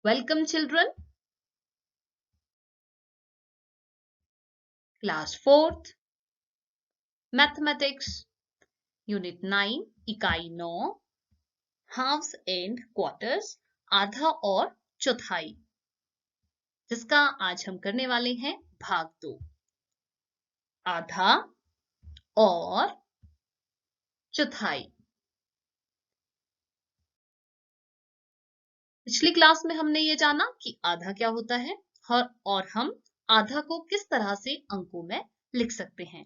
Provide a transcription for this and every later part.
Welcome children. Class 4th Mathematics Unit 9 इकाई 9 Halves and Quarters आधा और चौथाई, जिसका आज हम करने वाले हैं भाग 2। आधा और चौथाई। पिछली क्लास में हमने ये जाना कि आधा क्या होता है और हम आधा को किस तरह से अंकों में लिख सकते हैं।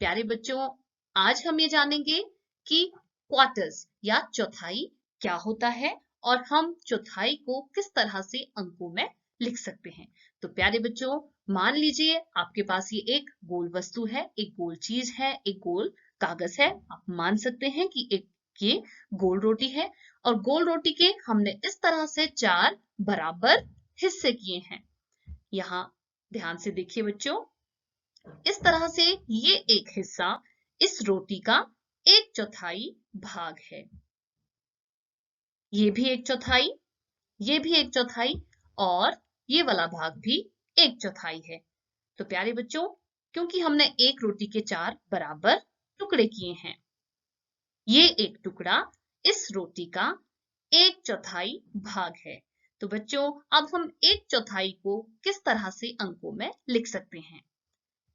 प्यारे बच्चों, आज हम ये जानेंगे कि क्वार्टर्स या चौथाई क्या होता है और हम चौथाई को किस तरह से अंकों में लिख सकते हैं। तो प्यारे बच्चों, मान लीजिए आपके पास ये एक गोल वस्तु है, एक गोल चीज है, एक गोल कागज है। आप मान सकते हैं कि एक ये गोल रोटी है और गोल रोटी के हमने इस तरह से 4 बराबर हिस्से किए हैं। यहाँ ध्यान से देखिए बच्चों, इस तरह से ये एक हिस्सा इस रोटी का 1/4 भाग है। ये भी 1/4, ये भी 1/4 और ये वाला भाग भी 1/4 है। तो प्यारे बच्चों, क्योंकि हमने एक रोटी के 4 बराबर टुकड़े किए हैं, ये एक टुकड़ा इस रोटी का 1/4 भाग है। तो बच्चों, अब हम 1/4 को किस तरह से अंकों में लिख सकते हैं?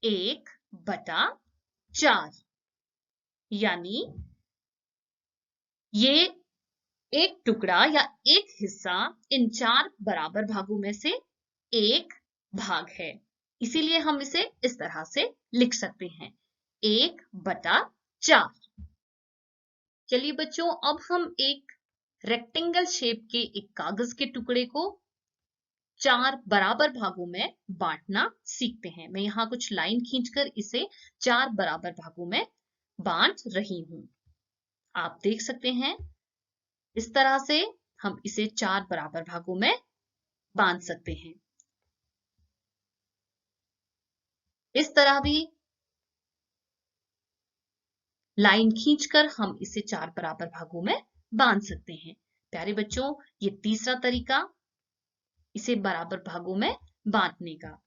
1/4, यानी ये एक टुकड़ा या एक हिस्सा इन 4 बराबर भागों में से एक भाग है, इसीलिए हम इसे इस तरह से लिख सकते हैं, 1/4। चलिए बच्चों, अब हम एक रेक्टेंगल शेप के एक कागज के टुकड़े को 4 बराबर भागों में बांटना सीखते हैं। मैं यहाँ कुछ लाइन खींचकर इसे 4 बराबर भागों में बांट रही हूं। आप देख सकते हैं, इस तरह से हम इसे 4 बराबर भागों में बांट सकते हैं। इस तरह भी लाइन खींचकर हम इसे 4 बराबर भागों में बांध सकते हैं। प्यारे बच्चों, ये तीसरा तरीका इसे बराबर भागों में बांटने का।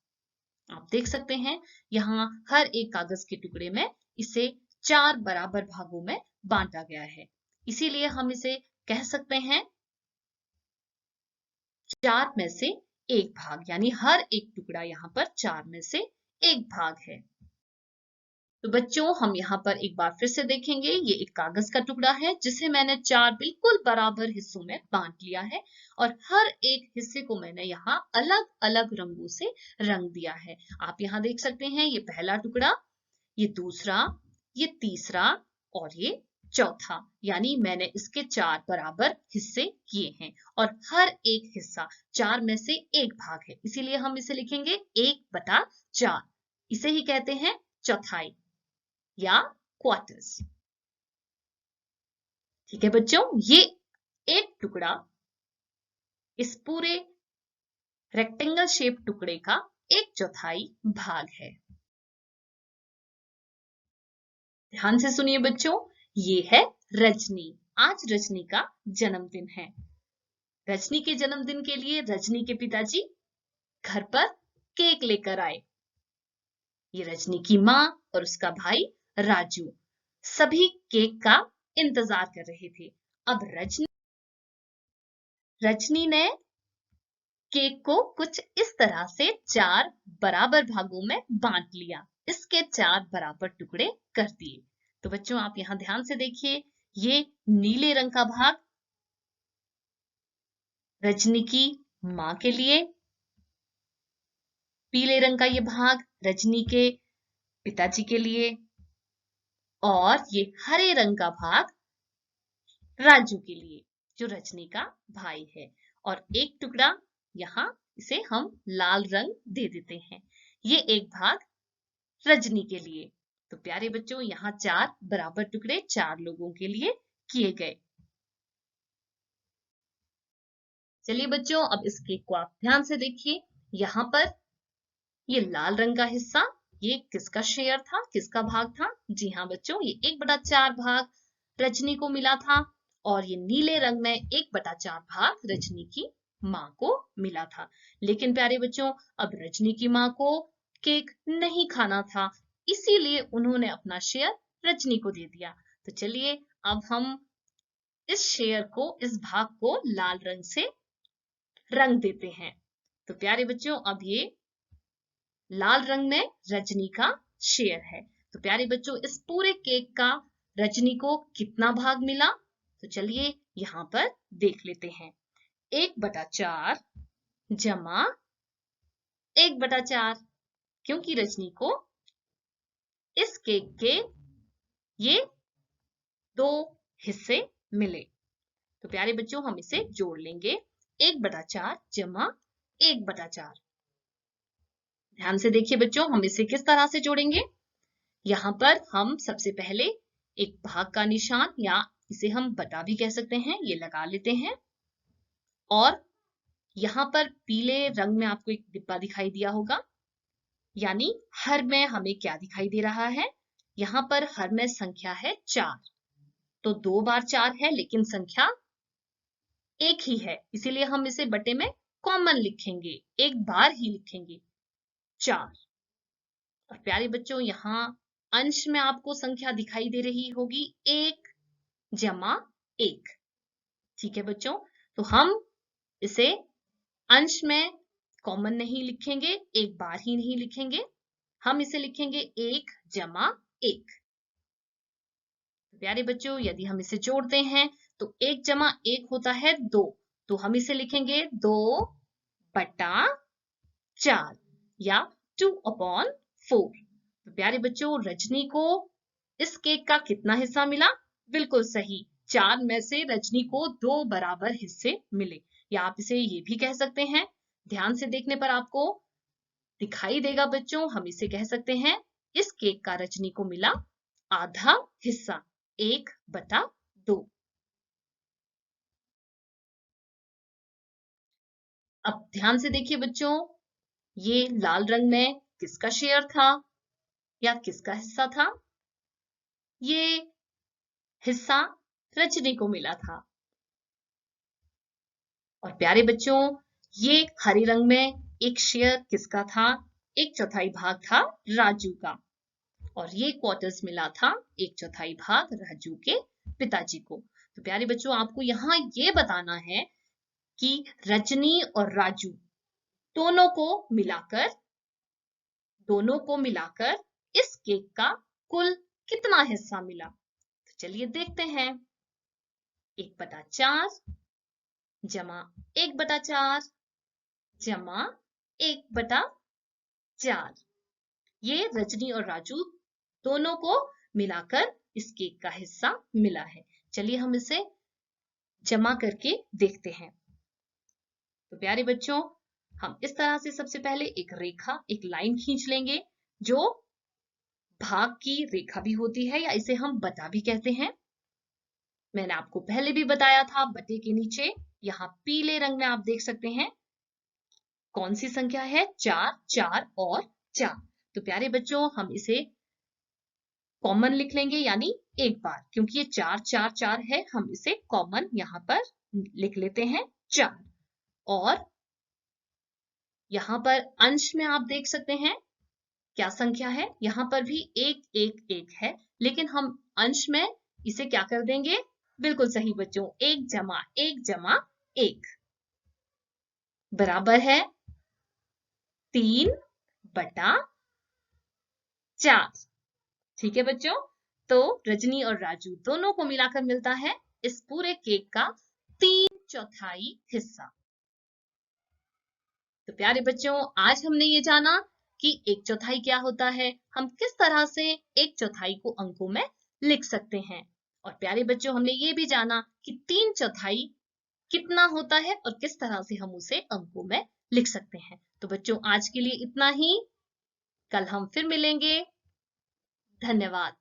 आप देख सकते हैं, यहाँ हर एक कागज के टुकड़े में इसे 4 बराबर भागों में बांटा गया है, इसीलिए हम इसे कह सकते हैं 4 में से 1 भाग, यानी हर एक टुकड़ा यहाँ पर 4 में से 1 भाग है। तो बच्चों, हम यहाँ पर एक बार फिर से देखेंगे, ये एक कागज का टुकड़ा है जिसे मैंने 4 बिल्कुल बराबर हिस्सों में बांट लिया है और हर एक हिस्से को मैंने यहाँ अलग अलग रंगों से रंग दिया है। आप यहाँ देख सकते हैं, ये पहला टुकड़ा, ये दूसरा, ये तीसरा और ये चौथा, यानी मैंने इसके 4 बराबर हिस्से किए हैं और हर एक हिस्सा 4 में से 1 भाग है, इसीलिए हम इसे लिखेंगे 1/4। इसे ही कहते हैं चौथाई या क्वार्टर्स। ठीक है बच्चों, ये एक टुकड़ा इस पूरे रेक्टेंगल शेप टुकड़े का 1/4 भाग है। ध्यान से सुनिए बच्चों, ये है रजनी। आज रजनी का जन्मदिन है। रजनी के जन्मदिन के लिए रजनी के पिताजी घर पर केक लेकर आए। ये रजनी की माँ और उसका भाई राजू सभी केक का इंतजार कर रहे थे। अब रजनी ने केक को कुछ इस तरह से 4 बराबर भागों में बांट लिया, इसके 4 बराबर टुकड़े कर दिए। तो बच्चों, आप यहां ध्यान से देखिए, ये नीले रंग का भाग रजनी की मां के लिए, पीले रंग का ये भाग रजनी के पिताजी के लिए और ये हरे रंग का भाग राजू के लिए, जो रजनी का भाई है। और एक टुकड़ा यहाँ इसे हम लाल रंग दे देते हैं, ये एक भाग रजनी के लिए। तो प्यारे बच्चों, यहाँ 4 बराबर टुकड़े 4 लोगों के लिए किए गए। चलिए बच्चों, अब इस केक को आप ध्यान से देखिए, यहाँ पर ये लाल रंग का हिस्सा, ये किसका शेयर था, किसका भाग था? जी हाँ बच्चों, ये 1/4 भाग रजनी को मिला था और ये नीले रंग में 1/4 भाग रजनी की माँ को मिला था। लेकिन प्यारे बच्चों, अब रजनी की माँ को केक नहीं खाना था, इसीलिए उन्होंने अपना शेयर रजनी को दे दिया। तो चलिए अब हम इस शेयर को, इस भाग को लाल रंग से रंग देते हैं। तो प्यारे बच्चों, अब ये लाल रंग में रजनी का शेयर है। तो प्यारे बच्चों, इस पूरे केक का रजनी को कितना भाग मिला? तो चलिए यहाँ पर देख लेते हैं। 1/4 जमा 1/4, क्योंकि रजनी को इस केक के ये 2 हिस्से मिले। तो प्यारे बच्चों, हम इसे जोड़ लेंगे। 1/4 जमा 1/4। ध्यान से देखिए बच्चों, हम इसे किस तरह से जोड़ेंगे। यहाँ पर हम सबसे पहले एक भाग का निशान, या इसे हम बटा भी कह सकते हैं, ये लगा लेते हैं। और यहाँ पर पीले रंग में आपको एक डिब्बा दिखाई दिया होगा, यानी हर में हमें क्या दिखाई दे रहा है? यहाँ पर हर में संख्या है 4। तो 2 बार 4 है, लेकिन संख्या एक ही है, इसीलिए हम इसे बटे में कॉमन लिखेंगे, एक बार ही लिखेंगे 4। और प्यारे बच्चों, यहाँ अंश में आपको संख्या दिखाई दे रही होगी 1 जमा 1। ठीक है बच्चों, तो हम इसे अंश में कॉमन नहीं लिखेंगे, एक बार ही नहीं लिखेंगे, हम इसे लिखेंगे 1 जमा 1। प्यारे बच्चों, यदि हम इसे जोड़ते हैं तो 1 जमा 1 होता है 2, तो हम इसे लिखेंगे 2/4 या 2/4। तो प्यारे बच्चों, रजनी को इस केक का कितना हिस्सा मिला? बिल्कुल सही, 4 में से रजनी को 2 बराबर हिस्से मिले, या आप इसे ये भी कह सकते हैं, ध्यान से देखने पर आपको दिखाई देगा बच्चों, हम इसे कह सकते हैं इस केक का रजनी को मिला आधा हिस्सा, 1/2। अब ध्यान से देखिए बच्चों, ये लाल रंग में किसका शेयर था या किसका हिस्सा था? ये हिस्सा रजनी को मिला था। और प्यारे बच्चों, ये हरे रंग में एक शेयर किसका था? 1/4 भाग था राजू का। और ये क्वार्टर्स मिला था 1/4 भाग राजू के पिताजी को। तो प्यारे बच्चों, आपको यहाँ ये बताना है कि रजनी और राजू दोनों को मिलाकर इस केक का कुल कितना हिस्सा मिला। तो चलिए देखते हैं। 1/4 जमा 1/4 जमा 1/4। ये रजनी और राजू दोनों को मिलाकर इस केक का हिस्सा मिला है। चलिए हम इसे जमा करके देखते हैं। तो प्यारे बच्चों, हम इस तरह से सबसे पहले एक रेखा, एक लाइन खींच लेंगे, जो भाग की रेखा भी होती है, या इसे हम बटा भी कहते हैं। मैंने आपको पहले भी बताया था, बटे के नीचे यहाँ पीले रंग में आप देख सकते हैं कौन सी संख्या है? 4, 4 और 4। तो प्यारे बच्चों, हम इसे कॉमन लिख लेंगे, यानी एक बार, क्योंकि ये 4, 4, 4 है, हम इसे कॉमन यहाँ पर लिख लेते हैं 4। और यहाँ पर अंश में आप देख सकते हैं क्या संख्या है? यहाँ पर भी 1, 1, 1 है, लेकिन हम अंश में इसे क्या कर देंगे? बिल्कुल सही बच्चों, 1 जमा 1 जमा 1 बराबर है 3/4। ठीक है बच्चों, तो रजनी और राजू दोनों को मिलाकर मिलता है इस पूरे केक का 3/4 हिस्सा। तो प्यारे बच्चों, आज हमने ये जाना कि 1/4 क्या होता है, हम किस तरह से 1/4 को अंकों में लिख सकते हैं। और प्यारे बच्चों, हमने ये भी जाना कि 3/4 कितना होता है और किस तरह से हम उसे अंकों में लिख सकते हैं। तो बच्चों, आज के लिए इतना ही, कल हम फिर मिलेंगे। धन्यवाद।